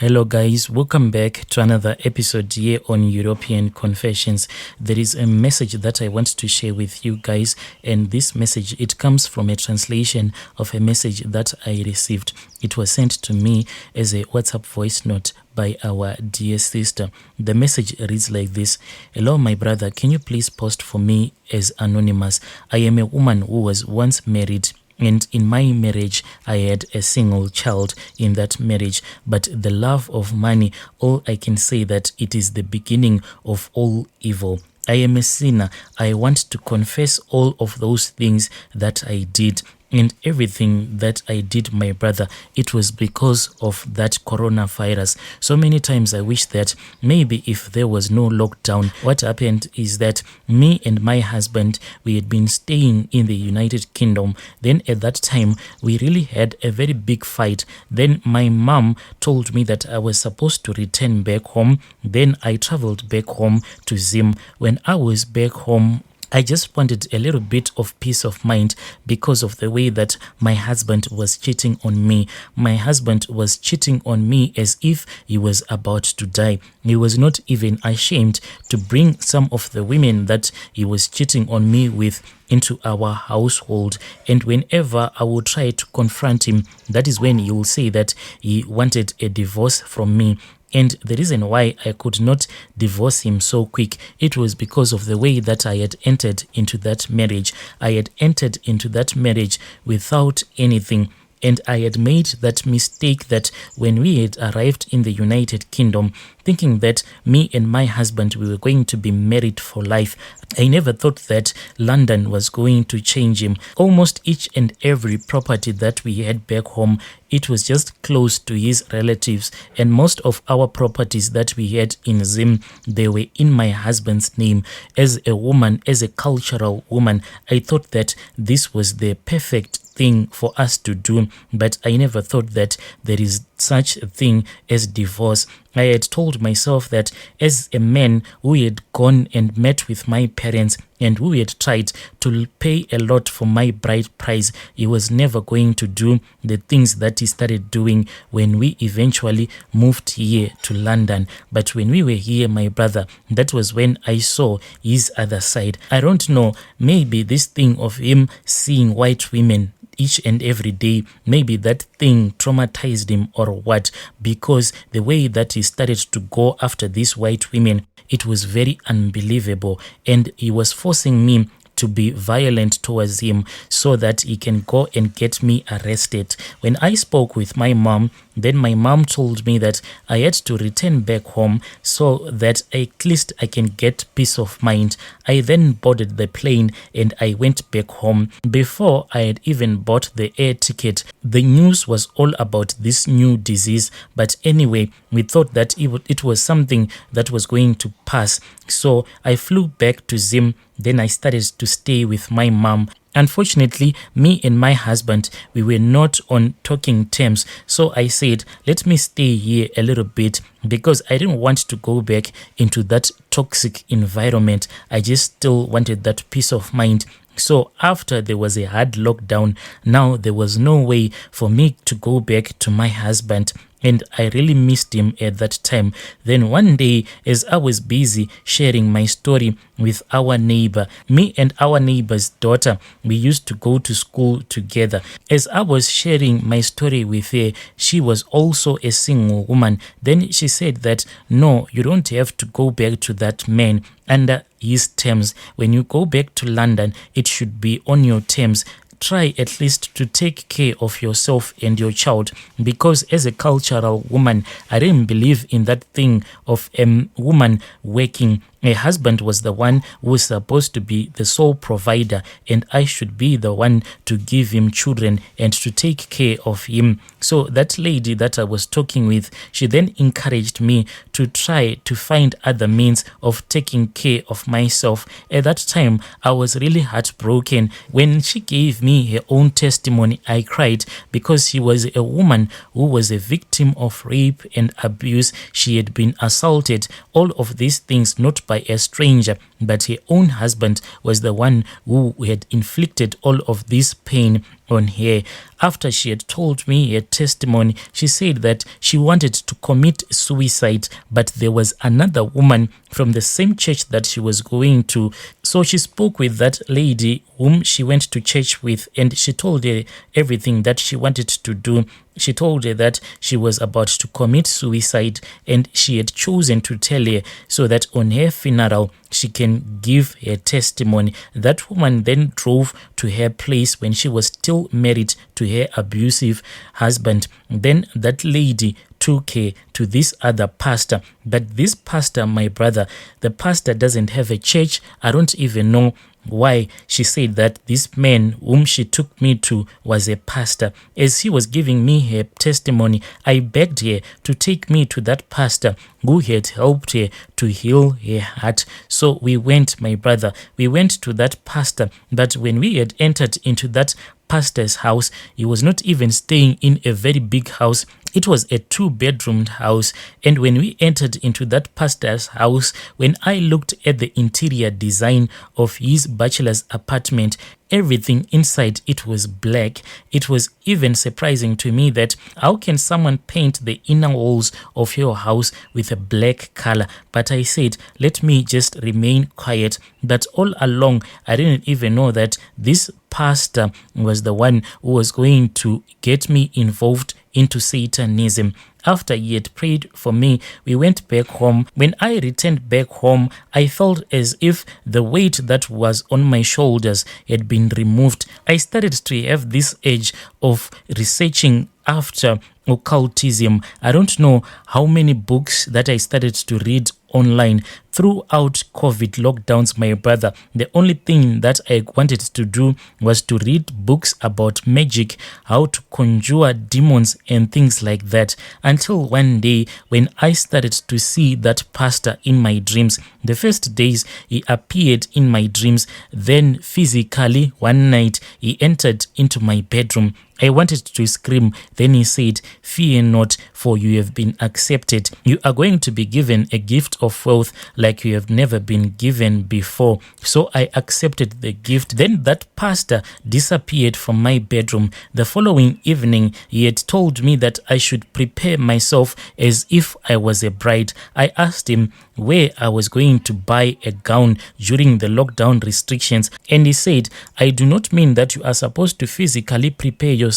Hello guys, welcome back to another episode here on European Confessions. There is a message that I want to share with you guys, and this message, it comes from a translation of a message that I received. It was sent to me as a WhatsApp voice note by our dear sister. The message reads like this: Hello my brother, can you please post for me as anonymous? I am a woman who was once married, and in my marriage, I had a single child in that marriage. But the love of money, all I can say that it is the beginning of all evil. I am a sinner. I want to confess all of those things that I did. And everything that I did, my brother, it was because of that coronavirus. So many times I wish that maybe if there was no lockdown, what happened is that me and my husband, we had been staying in the United Kingdom. Then at that time, we really had a very big fight. Then my mom told me that I was supposed to return back home. Then I traveled back home to Zim. When I was back home, I just wanted a little bit of peace of mind because of the way that my husband was cheating on me. My husband was cheating on me as if he was about to die. He was not even ashamed to bring some of the women that he was cheating on me with into our household. And whenever I would try to confront him, that is when he will say that he wanted a divorce from me. And the reason why I could not divorce him so quick, it was because of the way that I had entered into that marriage. I had entered into that marriage without anything. And I had made that mistake that when we had arrived in the United Kingdom, thinking that me and my husband, we were going to be married for life, I never thought that London was going to change him. Almost each and every property that we had back home, it was just close to his relatives. And most of our properties that we had in Zim, they were in my husband's name. As a woman, as a cultural woman, I thought that this was the perfect thing for us to do, but I never thought that there is such a thing as divorce. I had told myself that as a man who had gone and met with my parents and who had tried to pay a lot for my bride price, he was never going to do the things that he started doing when we eventually moved here to London. But when we were here, my brother, that was when I saw his other side. I don't know, maybe this thing of him seeing white women each and every day, maybe that thing traumatized him or what, because the way that he started to go after these white women, it was very unbelievable, and he was forcing me to be violent towards him so that he can go and get me arrested. When I spoke with my mom, then my mom told me that I had to return back home so that at least I can get peace of mind. I then boarded the plane and I went back home. Before I had even bought the air ticket, the news was all about this new disease. But anyway, we thought that it was something that was going to pass. So I flew back to Zim. Then I started to stay with my mom. Unfortunately, me and my husband, we were not on talking terms. So I said, let me stay here a little bit because I didn't want to go back into that toxic environment. I just still wanted that peace of mind. So after there was a hard lockdown, now there was no way for me to go back to my husband. And I really missed him at that time. Then one day, as I was busy sharing my story with our neighbor, me and our neighbor's daughter, we used to go to school together. As I was sharing my story with her, she was also a single woman. Then she said that, no, you don't have to go back to that man under his terms. When you go back to London, it should be on your terms. Try at least to take care of yourself and your child, because as a cultural woman, I didn't believe in that thing of a woman working. A husband was the one who was supposed to be the sole provider, and I should be the one to give him children and to take care of him. So that lady that I was talking with, she then encouraged me to try to find other means of taking care of myself. At that time, I was really heartbroken. When she gave me her own testimony, I cried because she was a woman who was a victim of rape and abuse. She had been assaulted. All of these things not by a stranger, but her own husband was the one who had inflicted all of this pain on her. After she had told me her testimony, she said that she wanted to commit suicide, but there was another woman from the same church that she was going to. So she spoke with that lady whom she went to church with, and she told her everything that she wanted to do. She told her that she was about to commit suicide, and she had chosen to tell her so that on her funeral she can give her testimony. That woman then drove to her place when she was still married to her abusive husband. Then that lady took her to this other pastor. But this pastor, my brother, the pastor doesn't have a church. I don't even know why she said that this man whom she took me to was a pastor. As he was giving me her testimony, I begged her to take me to that pastor who had helped her to heal her heart. So we went, my brother, we went to that pastor. But when we had entered into that pastor's house, he was not even staying in a very big house. It was a 2-bedroomed house. And when we entered into that pastor's house, when I looked at the interior design of his bachelor's apartment, everything inside it was black. It was even surprising to me that how can someone paint the inner walls of your house with a black color? But I said, let me just remain quiet. But all along, I didn't even know that this pastor was the one who was going to get me involved into Satanism. After he had prayed for me, we went back home. When I returned back home, I felt as if the weight that was on my shoulders had been removed. I started to have this urge of researching after occultism. I don't know how many books that I started to read online throughout COVID lockdowns, my brother. The only thing that I wanted to do was to read books about magic, how to conjure demons and things like that, until one day when I started to see that pastor in my dreams. The first days he appeared in my dreams, then physically one night he entered into my bedroom. I wanted to scream. Then he said, "Fear not, for you have been accepted. You are going to be given a gift of wealth like you have never been given before." So I accepted the gift. Then that pastor disappeared from my bedroom. The following evening, he had told me that I should prepare myself as if I was a bride. I asked him where I was going to buy a gown during the lockdown restrictions, and he said, "I do not mean that you are supposed to physically prepare yourself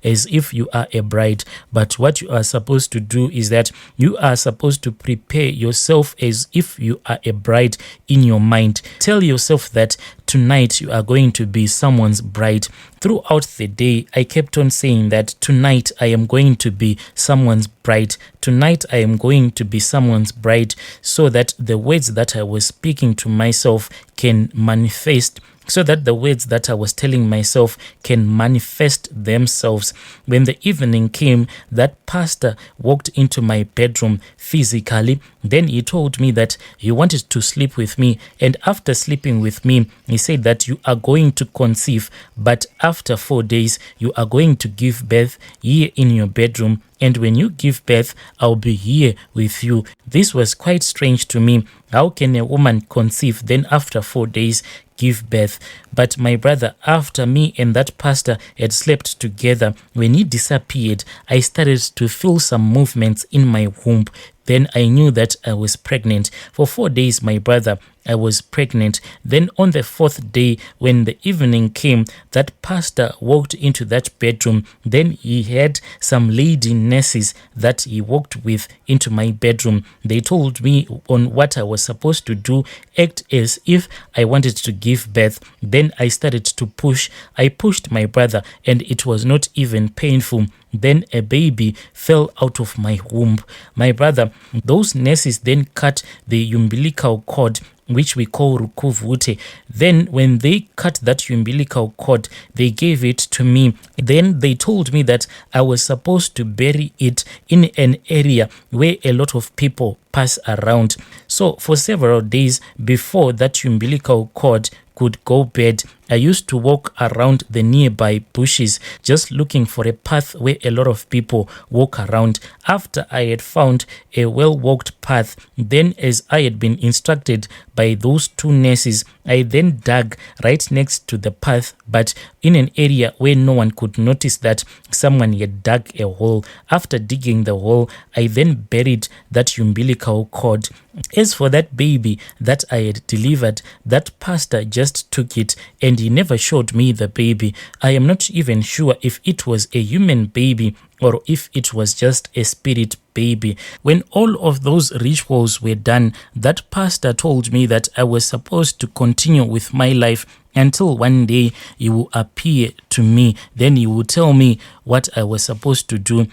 as if you are a bride, but what you are supposed to do is that you are supposed to prepare yourself as if you are a bride in your mind. Tell yourself that tonight you are going to be someone's bride." Throughout the day, I kept on saying that tonight I am going to be someone's bride. Tonight I am going to be someone's bride, so that the words that I was speaking to myself can manifest, so that the words that I was telling myself can manifest themselves. When the evening came, that pastor walked into my bedroom physically. Then he told me that he wanted to sleep with me. And after sleeping with me, he said that you are going to conceive, but after 4 days, you are going to give birth here in your bedroom. And when you give birth, I'll be here with you. This was quite strange to me. How can a woman conceive, then after 4 days give birth? But my brother, after me and that pastor had slept together, when he disappeared, I started to feel some movements in my womb. Then I knew that I was pregnant. For 4 days, my brother, I was pregnant. Then on the 4th day, when the evening came, that pastor walked into that bedroom. Then he had some lady nurses that he walked with into my bedroom. They told me on what I was supposed to do, act as if I wanted to give birth. Then I started to push. I pushed, my brother, and it was not even painful. Then a baby fell out of my womb. My brother, those nurses then cut the umbilical cord, which we call rukuvute. Then when they cut that umbilical cord, they gave it to me. Then they told me that I was supposed to bury it in an area where a lot of people pass around. So for several days before that umbilical cord could go bad, I used to walk around the nearby bushes just looking for a path where a lot of people walk around. After I had found a well-walked path, then as I had been instructed by those two nurses, I then dug right next to the path, but in an area where no one could notice that someone had dug a hole. After digging the hole, I then buried that umbilical cord. As for that baby that I had delivered, that pastor just took it and he never showed me the baby. I am not even sure if it was a human baby or if it was just a spirit baby. When all of those rituals were done, that pastor told me that I was supposed to continue with my life until one day he will appear to me. Then he will tell me what I was supposed to do.